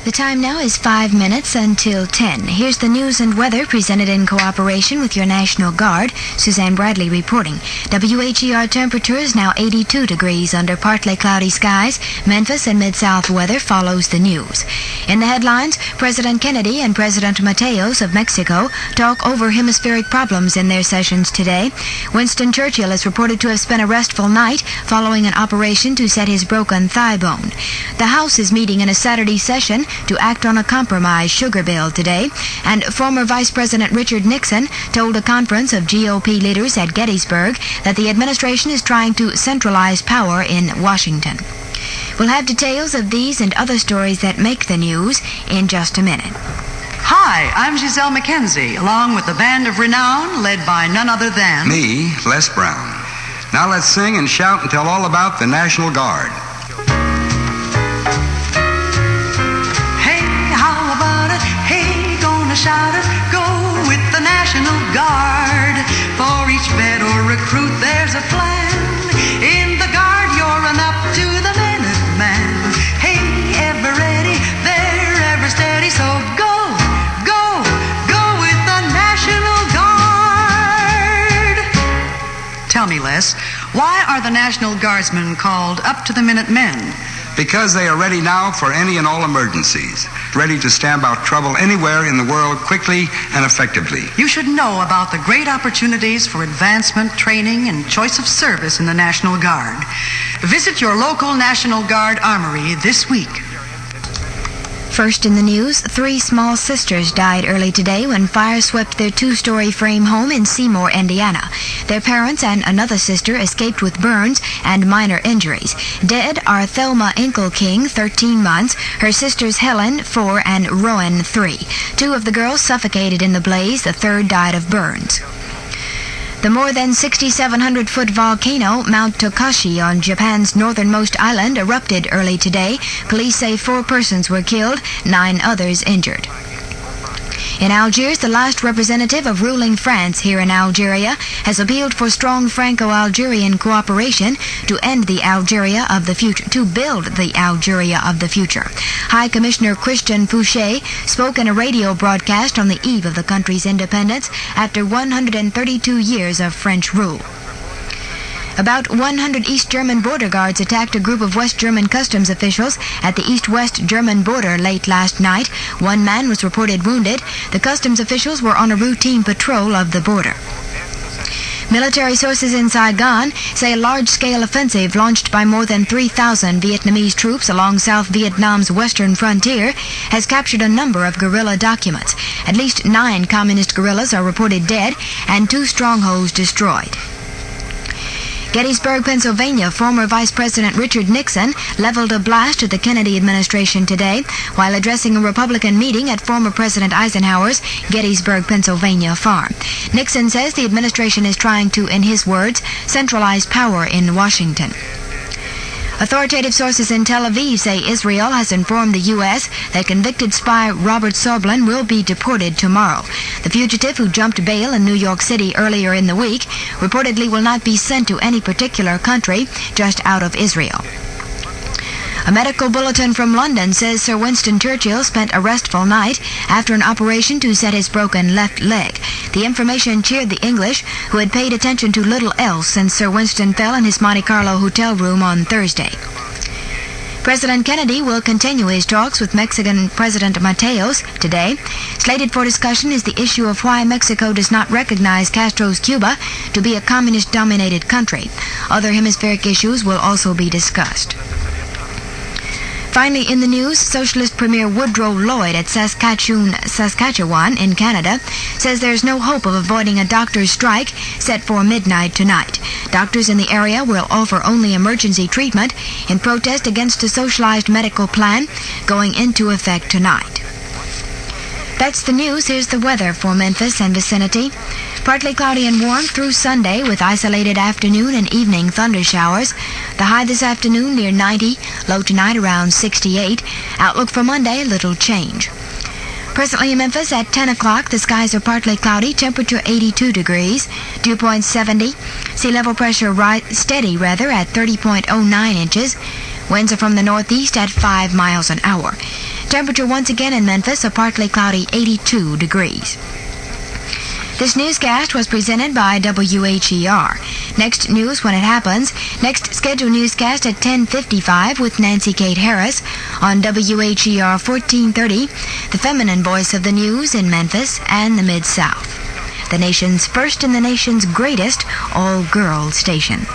The time now is 5 minutes until 10. Here's the news and weather presented in cooperation with your National Guard. Suzanne Bradley reporting. WHER temperature is now 82 degrees under partly cloudy skies. Memphis and Mid-South weather follows the news. In the headlines, President Kennedy and President Mateos of Mexico talk over hemispheric problems in their sessions today. Winston Churchill is reported to have spent a restful night following an operation to set his broken thigh bone. The House is meeting in a Saturday session to act on a compromise sugar bill today, and former Vice President Richard Nixon told a conference of GOP leaders at Gettysburg that the administration is trying to centralize power in Washington. We'll have details of these and other stories that make the news in just a minute. Hi, I'm Giselle McKenzie, along with a band of renown led by none other than... me, Les Brown. Now let's sing and shout and tell all about the National Guard. Shout it, go with the National Guard. For each vet or recruit, there's a plan. In the Guard, you're an up-to-the-minute man. Hey, ever ready, there, ever steady. So go with the National Guard. Tell me, Les, why are the National Guardsmen called up-to-the-minute men? Because they are ready now for any and all emergencies, ready to stamp out trouble anywhere in the world quickly and effectively. You should know about the great opportunities for advancement, training, and choice of service in the National Guard. Visit your local National Guard armory this week. First in the news, 3 small sisters died early today when fire swept their 2-story frame home in Seymour, Indiana. Their parents and another sister escaped with burns and minor injuries. Dead are Thelma Inkelking, 13 months, her sisters Helen, 4, and Rowan, 3. 2 of the girls suffocated in the blaze. The third died of burns. The more than 6,700-foot volcano, Mount Tokashi, on Japan's northernmost island, erupted early today. Police say 4 persons were killed, 9 others injured. In Algiers, the last representative of ruling France here in Algeria has appealed for strong Franco-Algerian cooperation to end the Algeria of the future, to build the Algeria of the future. High Commissioner Christian Fouché spoke in a radio broadcast on the eve of the country's independence after 132 years of French rule. About 100 East German border guards attacked a group of West German customs officials at the East-West German border late last night. 1 man was reported wounded. The customs officials were on a routine patrol of the border. Military sources in Saigon say a large-scale offensive launched by more than 3,000 Vietnamese troops along South Vietnam's western frontier has captured a number of guerrilla documents. At least 9 communist guerrillas are reported dead and 2 strongholds destroyed. Gettysburg, Pennsylvania, former Vice President Richard Nixon leveled a blast at the Kennedy administration today while addressing a Republican meeting at former President Eisenhower's Gettysburg, Pennsylvania farm. Nixon says the administration is trying to, in his words, centralize power in Washington. Authoritative sources in Tel Aviv say Israel has informed the U.S. that convicted spy Robert Soblin will be deported tomorrow. The fugitive, who jumped bail in New York City earlier in the week, reportedly will not be sent to any particular country, just out of Israel. A medical bulletin from London says Sir Winston Churchill spent a restful night after an operation to set his broken left leg. The information cheered the English, who had paid attention to little else since Sir Winston fell in his Monte Carlo hotel room on Thursday. President Kennedy will continue his talks with Mexican President Mateos today. Slated for discussion is the issue of why Mexico does not recognize Castro's Cuba to be a communist-dominated country. Other hemispheric issues will also be discussed. Finally, in the news, Socialist Premier Woodrow Lloyd at Saskatchewan in Canada says there's no hope of avoiding a doctor's strike set for midnight tonight. Doctors in the area will offer only emergency treatment in protest against a socialized medical plan going into effect tonight. That's the news. Here's the weather for Memphis and vicinity. Partly cloudy and warm through Sunday with isolated afternoon and evening thunder showers. The high this afternoon near 90, low tonight around 68. Outlook for Monday, little change. Presently in Memphis at 10 o'clock, the skies are partly cloudy, temperature 82 degrees, dew point 70, sea level pressure steady at 30.09 inches. Winds are from the northeast at 5 miles an hour. Temperature once again in Memphis, a partly cloudy 82 degrees. This newscast was presented by WHER. Next news when it happens. Next scheduled newscast at 10:55 with Nancy Kate Harris on WHER 1430, the feminine voice of the news in Memphis and the Mid-South. The nation's first and the nation's greatest all-girl station.